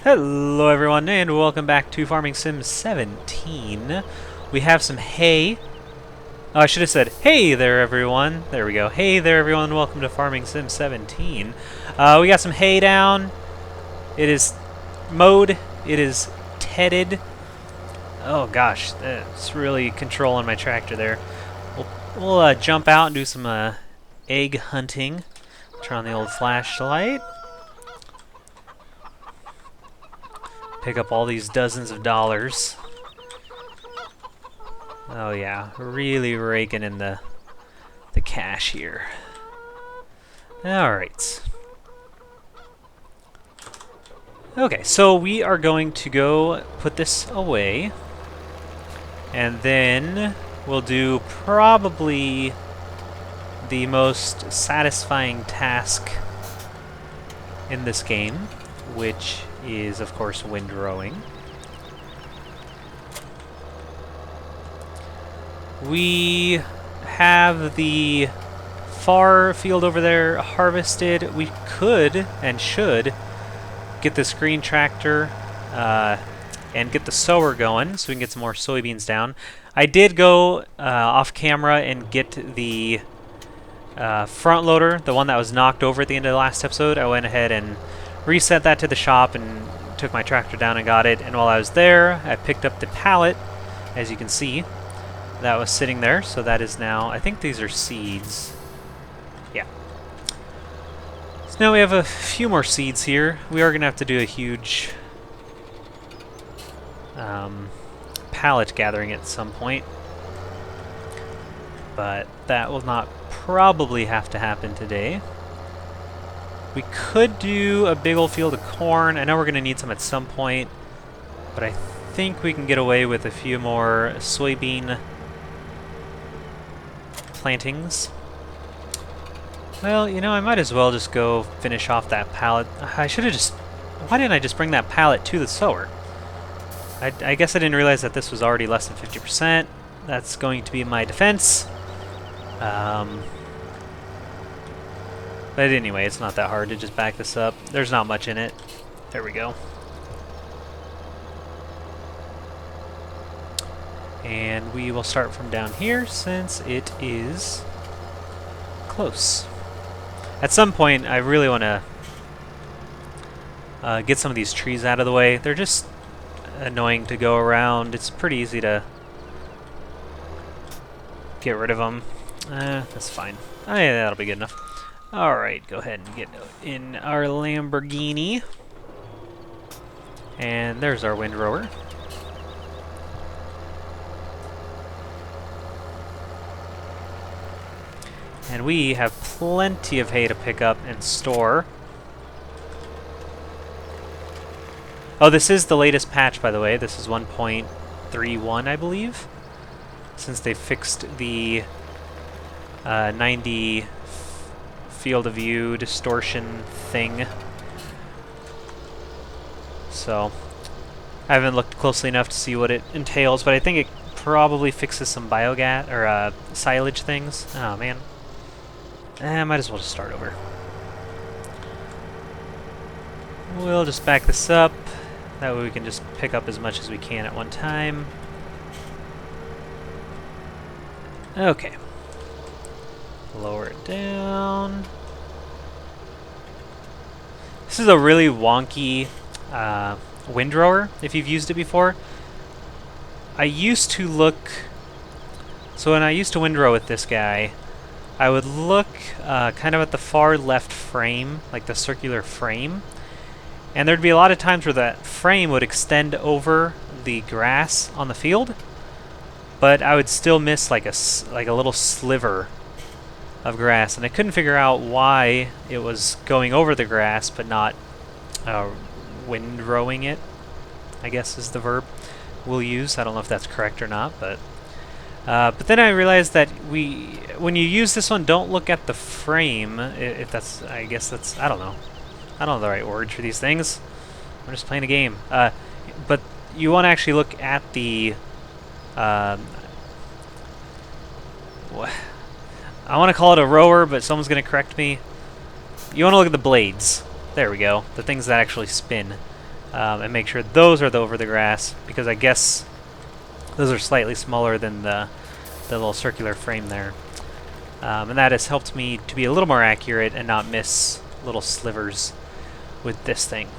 Hello everyone and welcome back to Farming Sim 17. We have some hay. Oh, I should have said, hey there everyone. There we go. Hey there everyone, welcome to Farming Sim 17. We got some hay down. It is mowed. It is tedded. Oh gosh, it's really controlling my tractor there. We'll jump out and do some egg hunting. Turn on the old flashlight. Pick up all these dozens of dollars. Oh yeah, really raking in the cash here. Alright. Okay, so we are going to go put this away. And then we'll do probably the most satisfying task in this game, which is, of course, windrowing. We have the far field over there harvested. We could and should get this green tractor and get the sower going so we can get some more soybeans down. I did go off camera and get the front loader, the one that was knocked over at the end of the last episode. I went ahead and reset that to the shop and took my tractor down and got it. And while I was there, I picked up the pallet, as you can see, that was sitting there. So that is now, I think these are seeds. Yeah. So now we have a few more seeds here. We are going to have to do a huge pallet gathering at some point. But that will not probably have to happen today. We could do a big old field of corn. I know we're going to need some at some point, but I think we can get away with a few more soybean plantings. Well, you know, I might as well just go finish off that pallet. I should have just... Why didn't I just bring that pallet to the sower? I guess I didn't realize that this was already less than 50%. That's going to be my defense. But anyway, it's not that hard to just back this up. There's not much in it. There we go. And we will start from down here since it is close. At some point, I really want to get some of these trees out of the way. They're just annoying to go around. It's pretty easy to get rid of them. That's fine. Oh, yeah, that'll be good enough. Alright, go ahead and get in our Lamborghini. And there's our windrower. And we have plenty of hay to pick up and store. Oh, this is the latest patch, by the way. This is 1.31, I believe. Since they fixed the 90... field of view distortion thing. So I haven't looked closely enough to see what it entails, but I think it probably fixes some biogas or silage things. Oh man, I might as well just start over. We'll just back this up. That way we can just pick up as much as we can at one time. Okay. Lower it down. This is a really wonky windrower, if you've used it before. I used to look... So when I used to windrow with this guy, I would look kind of at the far left frame, like the circular frame, and there'd be a lot of times where that frame would extend over the grass on the field, but I would still miss like a little sliver of grass, and I couldn't figure out why it was going over the grass but not windrowing it, I guess is the verb we'll use. I don't know if that's correct or not, but then I realized that when you use this one, don't look at the frame. If that's, I guess that's, I don't know the right word for these things. I'm just playing a game. But you want to actually look at the I want to call it a rower, but someone's going to correct me. You want to look at the blades. There we go. The things that actually spin. and make sure those are over the grass, because I guess those are slightly smaller than the little circular frame there. And that has helped me to be a little more accurate and not miss little slivers with this thing.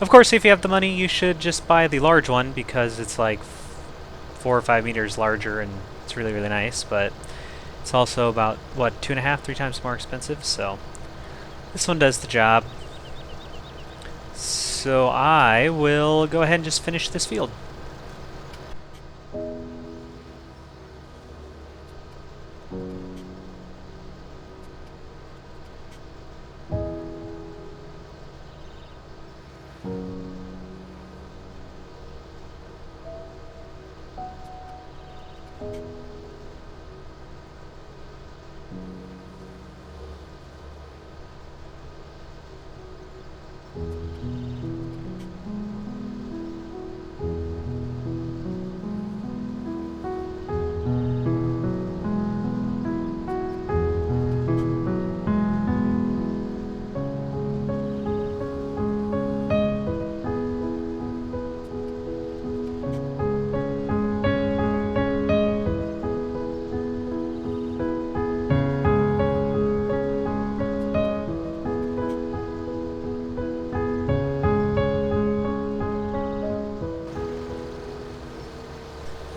Of course, if you have the money, you should just buy the large one, because it's like 4 or 5 meters larger and it's really, really nice, but it's also about, what, 2.5, 3 times more expensive, so this one does the job. So I will go ahead and just finish this field.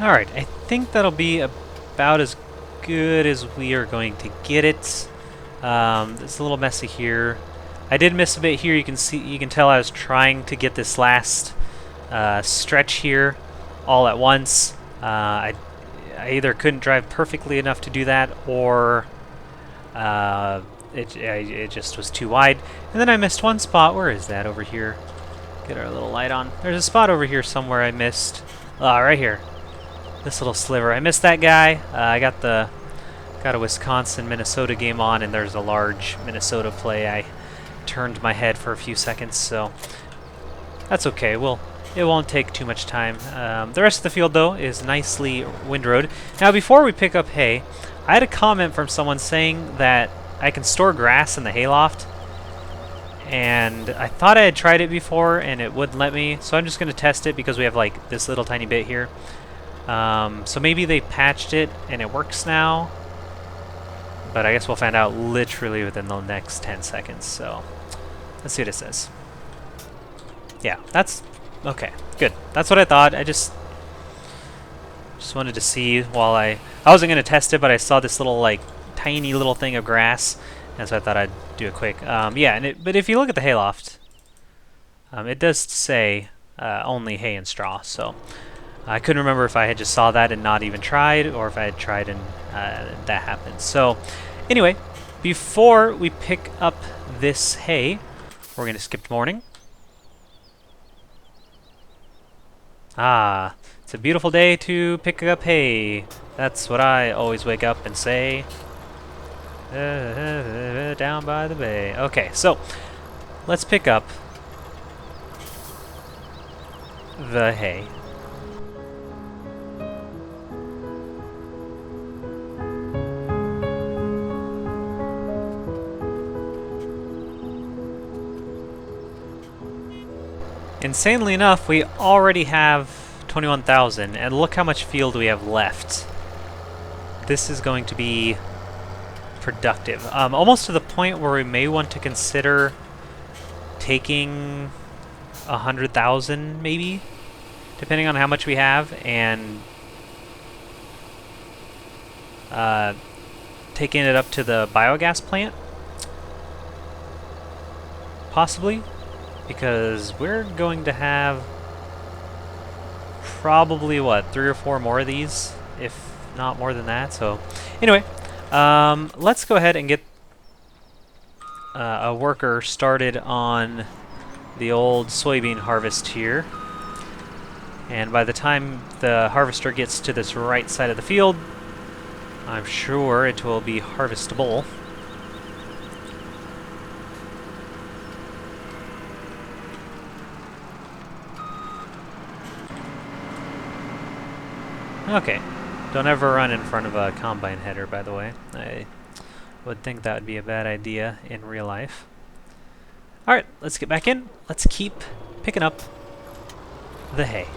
Alright, I think that'll be about as good as we are going to get it. It's a little messy here. I did miss a bit here. You can tell I was trying to get this last stretch here all at once. I either couldn't drive perfectly enough to do that, or it just was too wide. And then I missed one spot. Where is that? Over here. Get our little light on. There's a spot over here somewhere I missed. Right here. This little sliver. I missed that guy. I got a Wisconsin-Minnesota game on, and there's a large Minnesota play. I turned my head for a few seconds, so that's okay. It won't take too much time. The rest of the field, though, is nicely windrowed. Now, before we pick up hay, I had a comment from someone saying that I can store grass in the hayloft, and I thought I had tried it before, and it wouldn't let me, so I'm just going to test it because we have, like, this little tiny bit here. So maybe they patched it and it works now, but I guess we'll find out literally within the next 10 seconds. So let's see what it says. Yeah, that's okay. Good. That's what I thought. I just wanted to see while I wasn't going to test it, but I saw this little, like, tiny little thing of grass, and so I thought I'd do it quick. Yeah, but if you look at the hayloft, it does say only hay and straw, so I couldn't remember if I had just saw that and not even tried, or if I had tried and that happened. So anyway, before we pick up this hay, we're going to skip morning. It's a beautiful day to pick up hay. That's what I always wake up and say. Down by the bay. Okay, so let's pick up the hay. Insanely enough, we already have 21,000, and look how much field we have left. This is going to be productive. Almost to the point where we may want to consider taking 100,000, maybe, depending on how much we have, and taking it up to the biogas plant, possibly. Because we're going to have probably, what, 3 or 4 more of these, if not more than that. So anyway, let's go ahead and get a worker started on the old soybean harvest here. And by the time the harvester gets to this right side of the field, I'm sure it will be harvestable. Okay, don't ever run in front of a combine header, by the way. I would think that would be a bad idea in real life. Alright, let's get back in. Let's keep picking up the hay.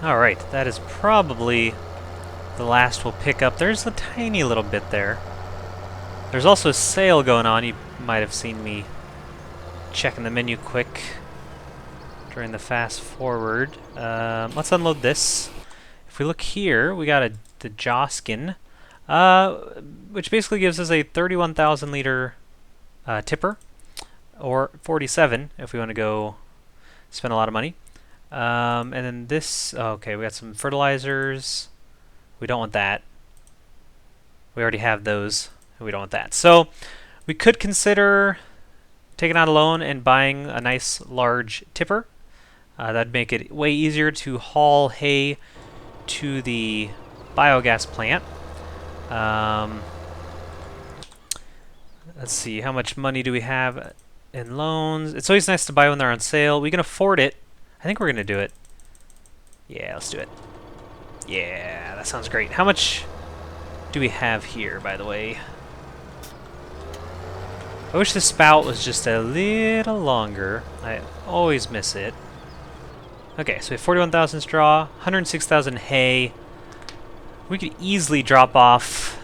Alright, that is probably the last we'll pick up. There's a tiny little bit there. There's also a sale going on. You might have seen me checking the menu quick during the fast forward. Let's unload this. If we look here, we got the Joskin, which basically gives us a 31,000 liter tipper, or 47 if we want to go spend a lot of money. And then this, okay, we got some fertilizers. We don't want that. We already have those, and we don't want that. So we could consider taking out a loan and buying a nice large tipper. That'd make it way easier to haul hay to the biogas plant. Let's see, how much money do we have in loans? It's always nice to buy when they're on sale. We can afford it. I think we're going to do it. Yeah, let's do it. Yeah, that sounds great. How much do we have here, by the way? I wish the spout was just a little longer. I always miss it. Okay, so we have 41,000 straw, 106,000 hay. We could easily drop off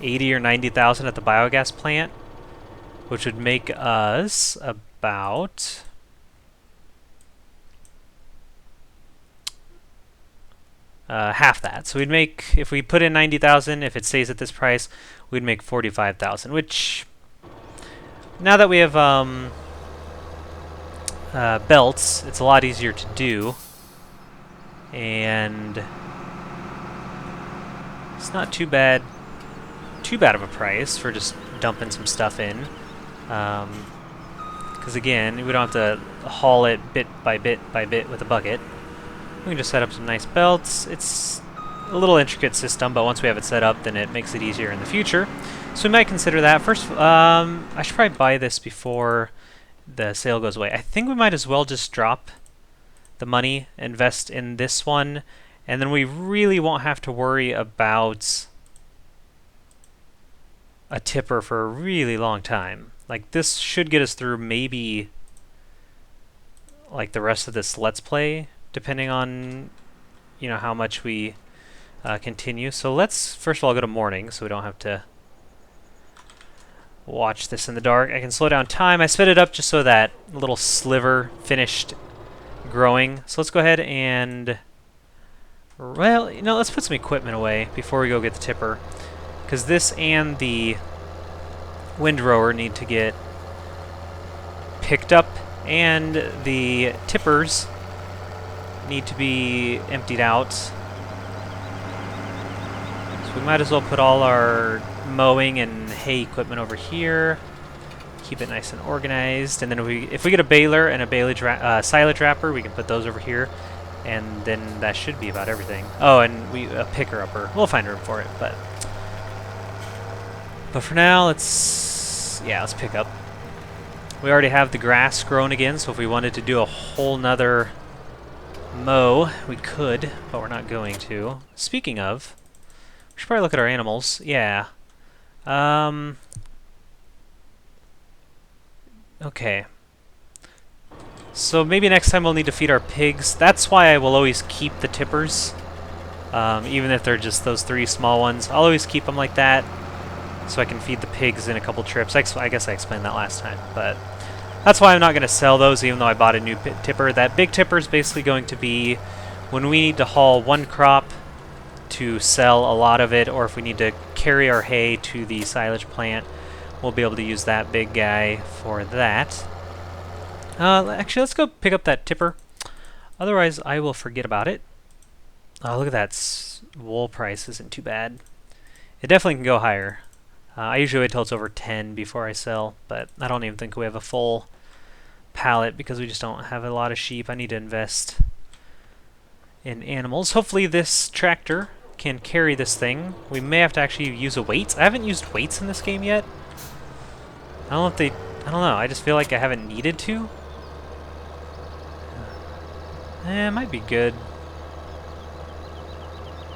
80 or 90,000 at the biogas plant, which would make us about half that. So we'd make, if we put in 90,000, if it stays at this price, we'd make 45,000, which, now that we have belts, it's a lot easier to do, and it's not too bad of a price for just dumping some stuff in, because again, we don't have to haul it bit by bit by bit with a bucket. We can just set up some nice belts. It's a little intricate system, but once we have it set up, then it makes it easier in the future. So we might consider that. First, I should probably buy this before the sale goes away. I think we might as well just drop the money, invest in this one, and then we really won't have to worry about a tipper for a really long time. Like, this should get us through maybe like the rest of this Let's Play, depending on, you know, how much we continue. So let's first of all go to morning so we don't have to watch this in the dark. I can slow down time. I sped it up just so that little sliver finished growing. So let's go ahead and, well, you know, let's put some equipment away before we go get the tipper. because this and the windrower need to get picked up, and the tippers need to be emptied out. So we might as well put all our mowing and hay equipment over here. Keep it nice and organized, and then if we get a baler and a silage wrapper, we can put those over here, and then that should be about everything. Oh, and a picker upper. We'll find room for it, but for now, let's pick up. We already have the grass grown again, so if we wanted to do a whole nother mow, we could, but we're not going to. Speaking of, we should probably look at our animals. Yeah. Okay. So maybe next time we'll need to feed our pigs. That's why I will always keep the tippers. Even if they're just those 3 small ones. I'll always keep them like that, so I can feed the pigs in a couple trips. I guess I explained that last time, but that's why I'm not going to sell those, even though I bought a new tipper. That big tipper is basically going to be when we need to haul one crop to sell a lot of it, or if we need to carry our hay to the silage plant, we'll be able to use that big guy for that. Actually, let's go pick up that tipper. Otherwise, I will forget about it. Oh, look at that. Wool price isn't too bad. It definitely can go higher. I usually wait till it's over 10 before I sell, but I don't even think we have a full pallet because we just don't have a lot of sheep. I need to invest in animals. Hopefully this tractor can carry this thing. We may have to actually use a weight. I haven't used weights in this game yet. I don't know. I just feel like I haven't needed to. It might be good.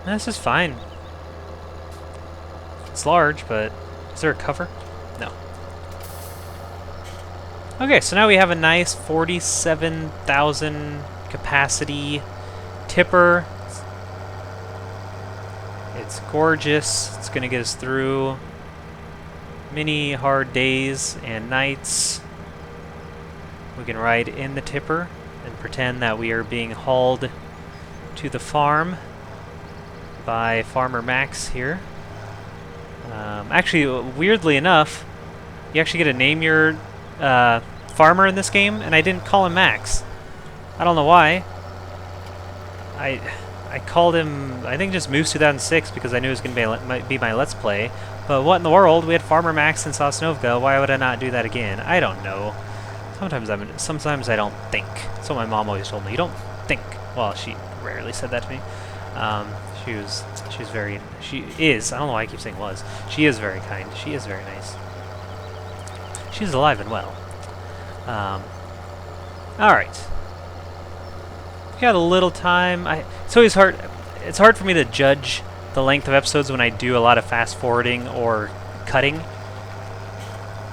This is fine. It's large, but is there a cover? No. Okay, so now we have a nice 47,000 capacity tipper. It's gorgeous. It's going to get us through many hard days and nights. We can ride in the tipper and pretend that we are being hauled to the farm by Farmer Max here. Actually, weirdly enough, you actually get to name your farmer in this game, and I didn't call him Max. I don't know why. I called him, I think, just Moose 2006 because I knew it was going to be my Let's Play. But what in the world? We had Farmer Max in Sosnovka. Why would I not do that again? I don't know. Sometimes I don't think. That's what my mom always told me. You don't think. Well, she rarely said that to me. She is. I don't know why I keep saying was. She is very kind. She is very nice. She's alive and well. All right. We got a little time. It's always hard. It's hard for me to judge the length of episodes when I do a lot of fast forwarding or cutting.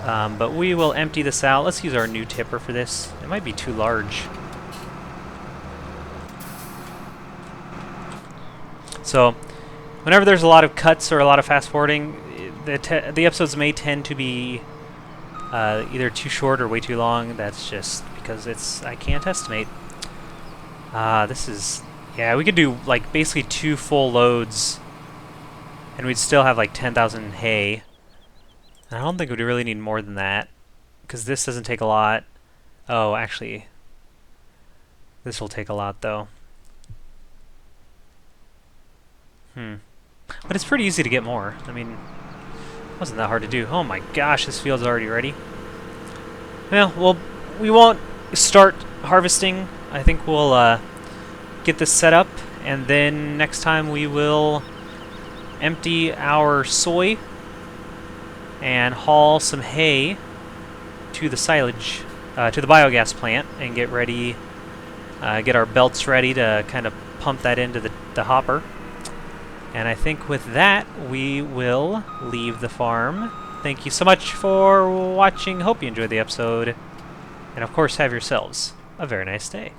But we will empty this out. Let's use our new tipper for this. It might be too large. So, whenever there's a lot of cuts or a lot of fast forwarding, the episodes may tend to be either too short or way too long. That's just because I can't estimate. We could do like basically 2 full loads, and we'd still have like 10,000 hay. And I don't think we'd really need more than that, because this doesn't take a lot. Oh, actually, this will take a lot though. But it's pretty easy to get more. I mean, it wasn't that hard to do. Oh my gosh, this field's already ready. Well, we won't start harvesting. I think we'll get this set up, and then next time we will empty our soy and haul some hay to the silage, to the biogas plant, and get ready, get our belts ready to kind of pump that into the hopper. And I think with that, we will leave the farm. Thank you so much for watching. Hope you enjoyed the episode. And of course, have yourselves a very nice day.